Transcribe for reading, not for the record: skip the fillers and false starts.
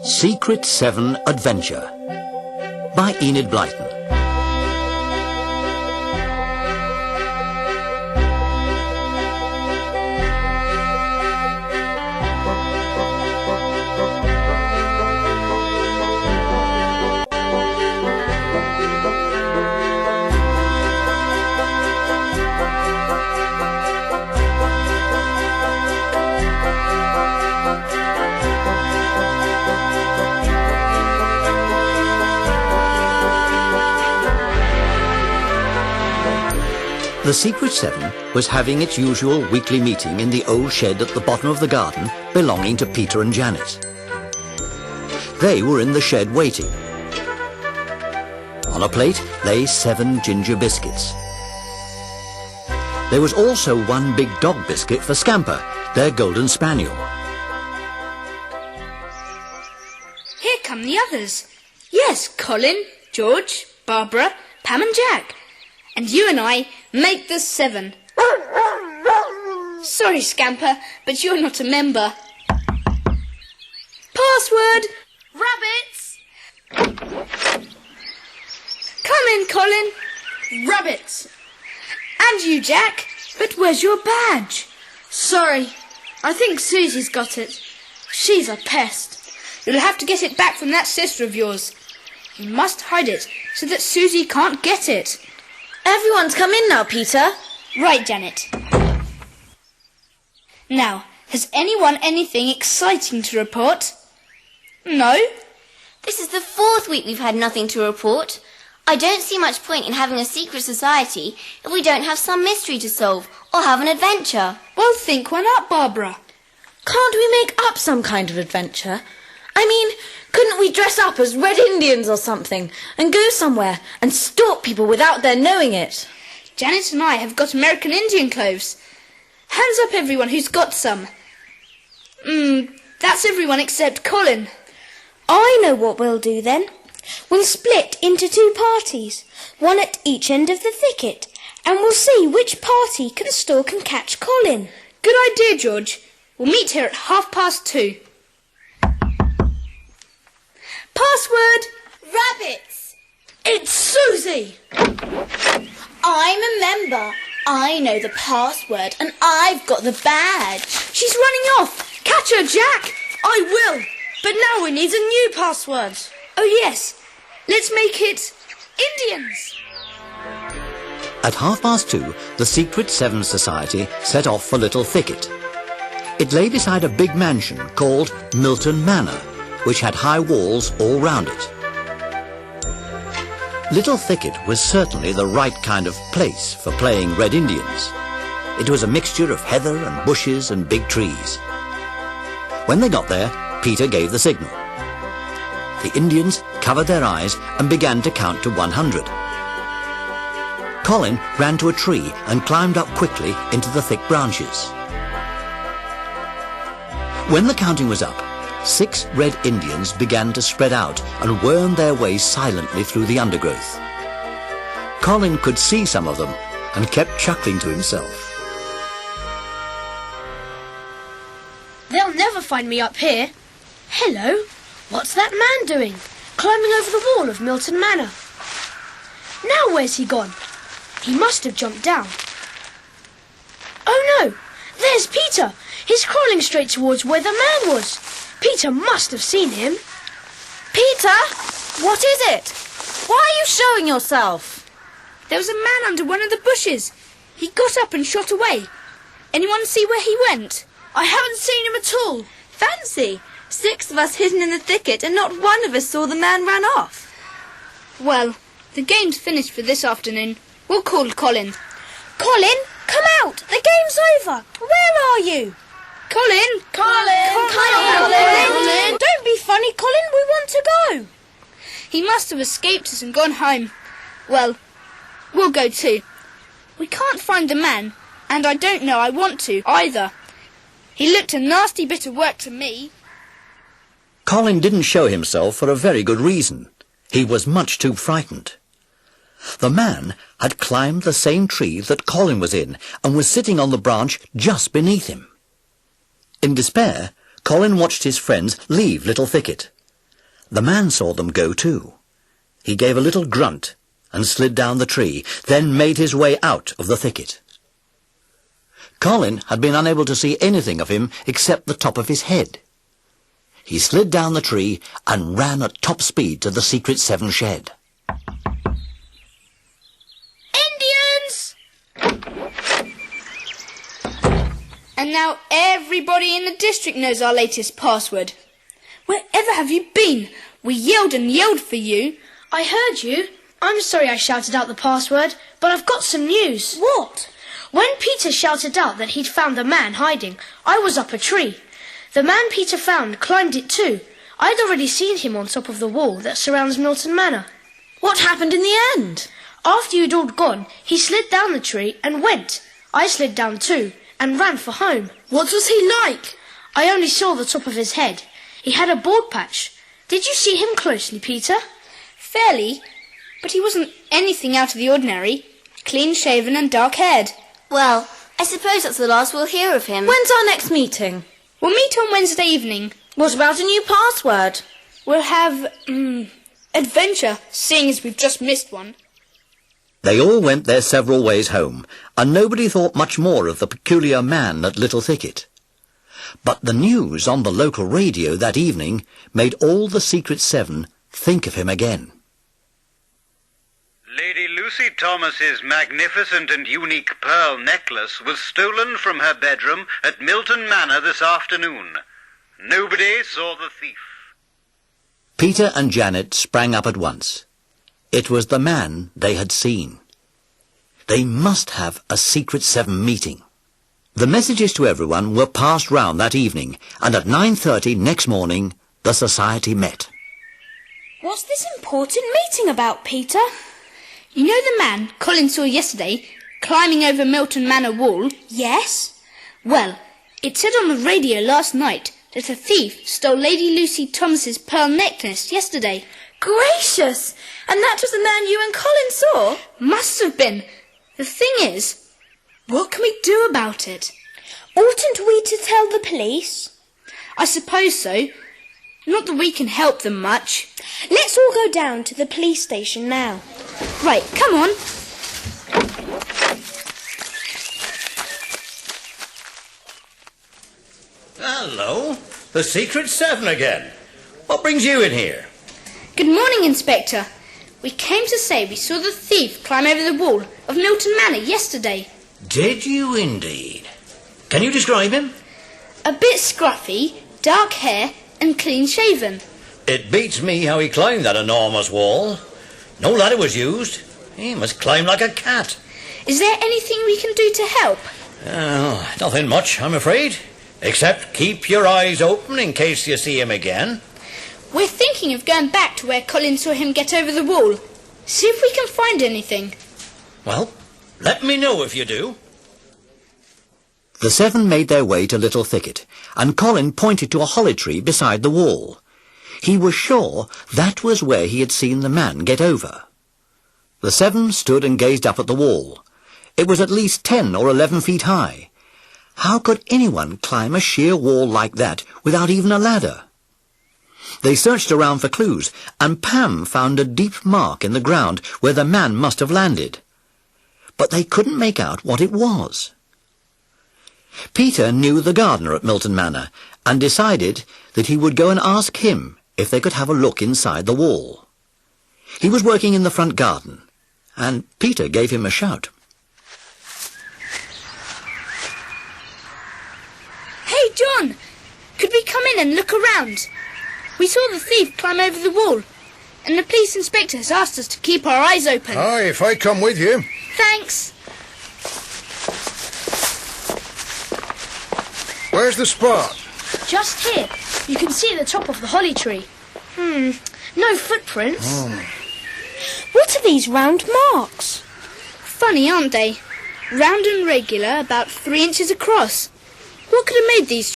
Secret 7 Adventure by Enid Blyton. The Secret 7 was having its usual weekly meeting in the old shed at the bottom of the garden belonging to Peter and Janet. They were in the shed waiting. On a plate lay 7 ginger biscuits. There was also one big dog biscuit for Scamper, their golden spaniel. Here come the others. Yes, Colin, George, Barbara, Pam and Jack. And you and I make the 7. Sorry, Scamper, but you're not a member. Password! Rabbits! Come in, Colin. Rabbits! And you, Jack. But where's your badge? Sorry, I think Susie's got it. She's a pest. You'll have to get it back from that sister of yours. You must hide it so that Susie can't get it. Everyone's come in now, Peter. Right, Janet. Now, has anyone anything exciting to report? No? This is the 4th week we've had nothing to report. I don't see much point in having a secret society if we don't have some mystery to solve or have an adventure. Well, think one up, Barbara. Can't we make up some kind of adventure? I mean, couldn't we dress up as Red Indians or something and go somewhere and stalk people without their knowing it? Janet and I have got American Indian clothes. Hands up, everyone who's got some. That's everyone except Colin. I know what we'll do then. We'll split into 2 parties, one at each end of the thicket, and we'll see which party can stalk and catch Colin. Good idea, George. We'll meet here at 2:30. Password! Rabbits! It's Susie! I'm a member. I know the password and I've got the badge. She's running off. Catch her, Jack. I will, but now we need a new password. Oh, yes. Let's make it Indians. At 2:30, the Secret 7 Society set off for Little Thicket. It lay beside a big mansion called Milton Manor, which had high walls all round it. Little Thicket was certainly the right kind of place for playing Red Indians. It was a mixture of heather and bushes and big trees. When they got there, Peter gave the signal. The Indians covered their eyes and began to count to 100. Colin ran to a tree and climbed up quickly into the thick branches. When the counting was up, 6 Red Indians began to spread out and worm their way silently through the undergrowth. Colin could see some of them and kept chuckling to himself. They'll never find me up here. Hello, what's that man doing? Climbing over the wall of Milton Manor. Now where's he gone? He must have jumped down. Oh no, there's Peter. He's crawling straight towards where the man was. Peter must have seen him. Peter, what is it? Why are you showing yourself? There was a man under one of the bushes. He got up and shot away. Anyone see where he went? I haven't seen him at all. Fancy, 6 of us hidden in the thicket and not one of us saw the man run off. Well, the game's finished for this afternoon. We'll call Colin. Colin, come out! The game's over! Where are you? Colin! Colin! Don't be funny, Colin. We want to go. He must have escaped us and gone home. Well, we'll go too. We can't find the man, and I don't know I want to either. He looked a nasty bit of work to me. Colin didn't show himself for a very good reason. He was much too frightened. The man had climbed the same tree that Colin was in and was sitting on the branch just beneath him. In despair, Colin watched his friends leave Little Thicket. The man saw them go too. He gave a little grunt and slid down the tree, then made his way out of the thicket. Colin had been unable to see anything of him except the top of his head. He slid down the tree and ran at top speed to the Secret Seven shed. Indians! And now everybody in the district knows our latest password. Wherever have you been? We yelled and yelled for you. I heard you. I'm sorry I shouted out the password, but I've got some news. What? When Peter shouted out that he'd found the man hiding, I was up a tree. The man Peter found climbed it too. I'd already seen him on top of the wall that surrounds Milton Manor. What happened in the end? After you'd all gone, he slid down the tree and went. I slid down too and ran for home. What was he like? I only saw the top of his head. He had a bald patch. Did you see him closely, Peter? Fairly, but he wasn't anything out of the ordinary. Clean-shaven and dark-haired. Well, I suppose that's the last we'll hear of him. When's our next meeting? We'll meet on Wednesday evening. What about a new password? We'll have, adventure, seeing as we've just missed one. They all went their several ways home, and nobody thought much more of the peculiar man at Little Thicket. But the news on the local radio that evening made all the Secret Seven think of him again. Lady Lucy Thomas's magnificent and unique pearl necklace was stolen from her bedroom at Milton Manor this afternoon. Nobody saw the thief. Peter and Janet sprang up at once. It was the man they had seen. They must have a Secret Seven meeting. The messages to everyone were passed round that evening, and at 9:30 next morning the society met. What's this important meeting about, Peter? You know the man Colin saw yesterday, climbing over Milton Manor wall? Yes. Well, it said on the radio last night that a thief stole Lady Lucy Thomas's pearl necklace yesterday. Gracious! And that was the man you and Colin saw? Must have been. The thing is, what can we do about it? Oughtn't we to tell the police? I suppose so. Not that we can help them much. Let's all go down to the police station now. Right, come on. Hello, the Secret Seven again. What brings you in here? Good morning, Inspector. We came to say we saw the thief climb over the wall of Milton Manor yesterday. Did you indeed? Can you describe him? A bit scruffy, dark hair and clean-shaven. It beats me how he climbed that enormous wall. No ladder was used. He must climb like a cat. Is there anything we can do to help? Nothing much, I'm afraid. Except keep your eyes open in case you see him again. We're thinking of going back to where Colin saw him get over the wall. See if we can find anything. Well, let me know if you do. The seven made their way to Little Thicket, and Colin pointed to a holly tree beside the wall. He was sure that was where he had seen the man get over. The seven stood and gazed up at the wall. It was at least 10 or 11 feet high. How could anyone climb a sheer wall like that without even a ladder? They searched around for clues, and Pam found a deep mark in the ground where the man must have landed. But they couldn't make out what it was. Peter knew the gardener at Milton Manor, and decided that he would go and ask him if they could have a look inside the wall. He was working in the front garden, and Peter gave him a shout. Hey, John! Could we come in and look around? We saw the thief climb over the wall, and the police inspector has asked us to keep our eyes open. Aye, if I come with you. Thanks. Where's the spot? Just here. You can see the top of the holly tree. No footprints. What are these round marks? Funny, aren't they? Round and regular, about 3 inches across. What could have made these